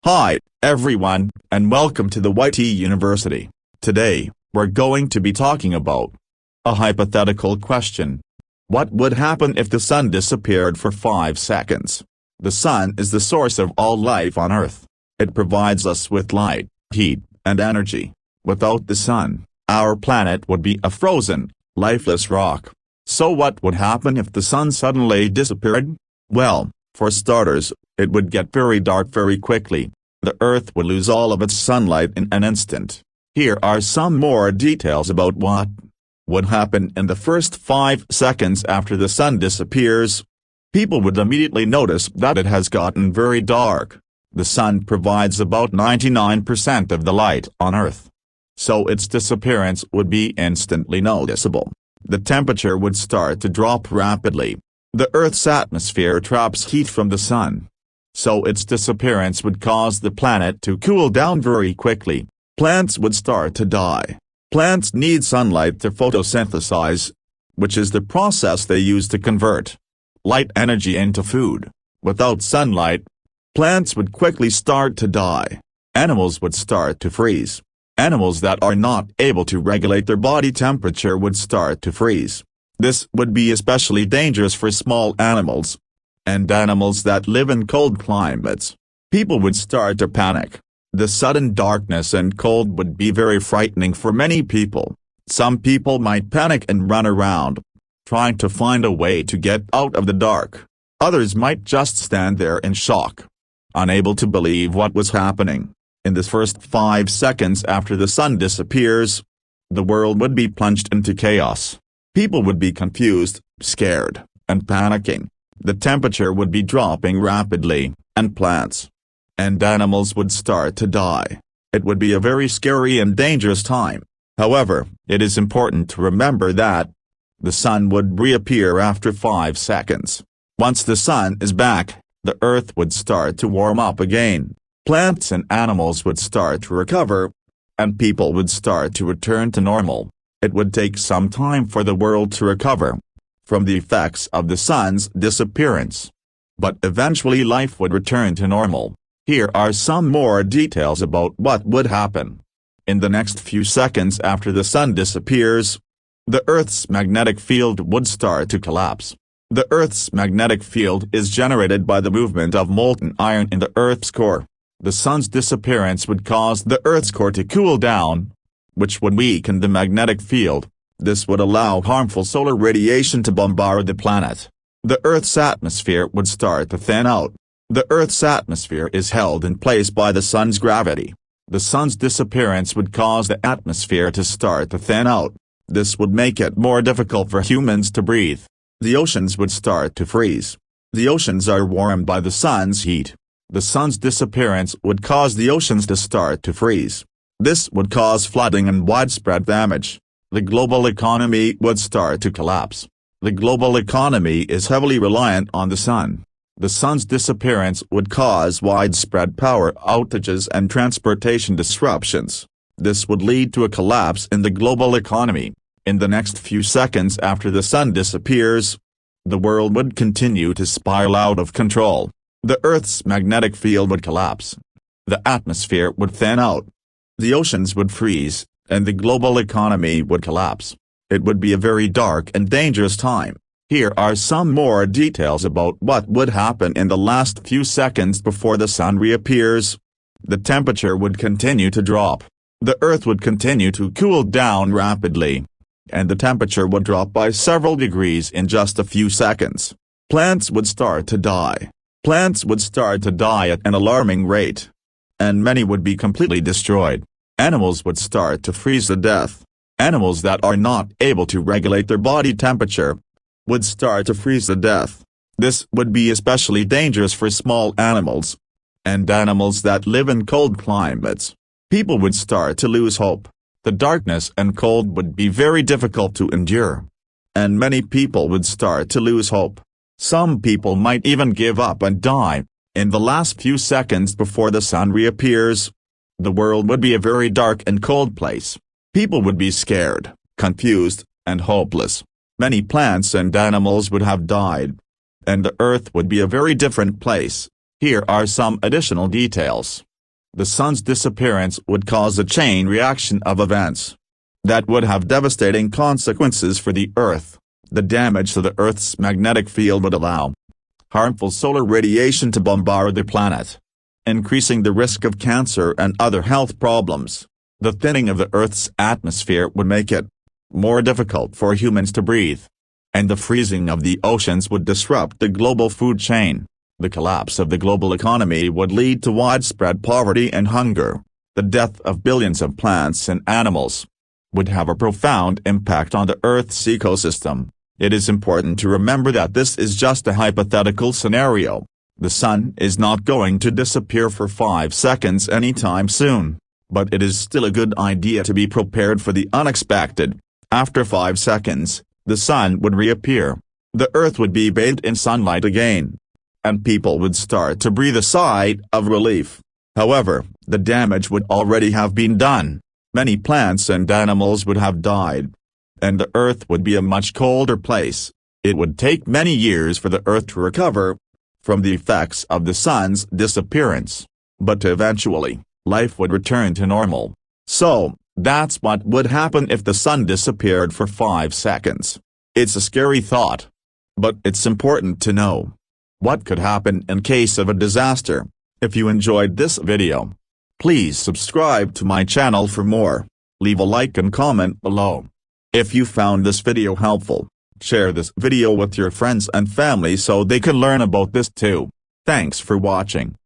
Hi, everyone, and welcome to the YT University. Today, we're going to be talking about a hypothetical question. What would happen if the sun disappeared for 5 seconds? The sun is the source of all life on Earth. It provides us with light, heat, and energy. Without the sun, our planet would be a frozen, lifeless rock. So what would happen if the sun suddenly disappeared? Well, for starters, it would get very dark very quickly. The Earth would lose all of its sunlight in an instant. Here are some more details about what would happen in the first 5 seconds after the sun disappears. People would immediately notice that it has gotten very dark. The sun provides about 99% of the light on Earth. So its disappearance would be instantly noticeable. The temperature would start to drop rapidly. The Earth's atmosphere traps heat from the sun. So its disappearance would cause the planet to cool down very quickly. Plants would start to die. Plants need sunlight to photosynthesize, which is the process they use to convert light energy into food. Without sunlight, plants would quickly start to die. Animals would start to freeze. Animals that are not able to regulate their body temperature would start to freeze. This would be especially dangerous for small animals and animals that live in cold climates. People would start to panic. The sudden darkness and cold would be very frightening for many people. Some people might panic and run around, trying to find a way to get out of the dark. Others might just stand there in shock, unable to believe what was happening. In the first 5 seconds after the sun disappears, the world would be plunged into chaos. People would be confused, scared, and panicking. The temperature would be dropping rapidly, and plants and animals would start to die. It would be a very scary and dangerous time. However, it is important to remember that the sun would reappear after 5 seconds. Once the sun is back, the Earth would start to warm up again. Plants and animals would start to recover, and people would start to return to normal. It would take some time for the world to recover from the effects of the sun's disappearance. But eventually life would return to normal. Here are some more details about what would happen. In the next few seconds after the sun disappears, the Earth's magnetic field would start to collapse. The Earth's magnetic field is generated by the movement of molten iron in the Earth's core. The sun's disappearance would cause the Earth's core to cool down, which would weaken the magnetic field. This would allow harmful solar radiation to bombard the planet. The Earth's atmosphere would start to thin out. The Earth's atmosphere is held in place by the sun's gravity. The sun's disappearance would cause the atmosphere to start to thin out. This would make it more difficult for humans to breathe. The oceans would start to freeze. The oceans are warmed by the sun's heat. The sun's disappearance would cause the oceans to start to freeze. This would cause flooding and widespread damage. The global economy would start to collapse. The global economy is heavily reliant on the sun. The sun's disappearance would cause widespread power outages and transportation disruptions. This would lead to a collapse in the global economy. In the next few seconds after the sun disappears, the world would continue to spiral out of control. The Earth's magnetic field would collapse. The atmosphere would thin out. The oceans would freeze, and the global economy would collapse. It would be a very dark and dangerous time. Here are some more details about what would happen in the last few seconds before the sun reappears. The temperature would continue to drop. The Earth would continue to cool down rapidly, and the temperature would drop by several degrees in just a few seconds. Plants would start to die. Plants would start to die at an alarming rate, and many would be completely destroyed. Animals would start to freeze to death. Animals that are not able to regulate their body temperature would start to freeze to death. This would be especially dangerous for small animals and animals that live in cold climates. People would start to lose hope. The darkness and cold would be very difficult to endure, and many people would start to lose hope. Some people might even give up and die. In the last few seconds before the sun reappears, the world would be a very dark and cold place. People would be scared, confused, and hopeless. Many plants and animals would have died, and the Earth would be a very different place. Here are some additional details. The sun's disappearance would cause a chain reaction of events that would have devastating consequences for the Earth. The damage to the Earth's magnetic field would allow harmful solar radiation to bombard the planet, increasing the risk of cancer and other health problems. The thinning of the Earth's atmosphere would make it more difficult for humans to breathe, and the freezing of the oceans would disrupt the global food chain. The collapse of the global economy would lead to widespread poverty and hunger. The death of billions of plants and animals would have a profound impact on the Earth's ecosystem. It is important to remember that this is just a hypothetical scenario. The sun is not going to disappear for 5 seconds anytime soon, but it is still a good idea to be prepared for the unexpected. After 5 seconds, the sun would reappear. The Earth would be bathed in sunlight again, and people would start to breathe a sigh of relief. However, the damage would already have been done. Many plants and animals would have died, and the Earth would be a much colder place. It would take many years for the Earth to recover from the effects of the sun's disappearance, but eventually, life would return to normal. So, that's what would happen if the sun disappeared for 5 seconds. It's a scary thought, but it's important to know what could happen in case of a disaster. If you enjoyed this video, please subscribe to my channel for more. Leave a like and comment below. If you found this video helpful, share this video with your friends and family so they can learn about this too. Thanks for watching.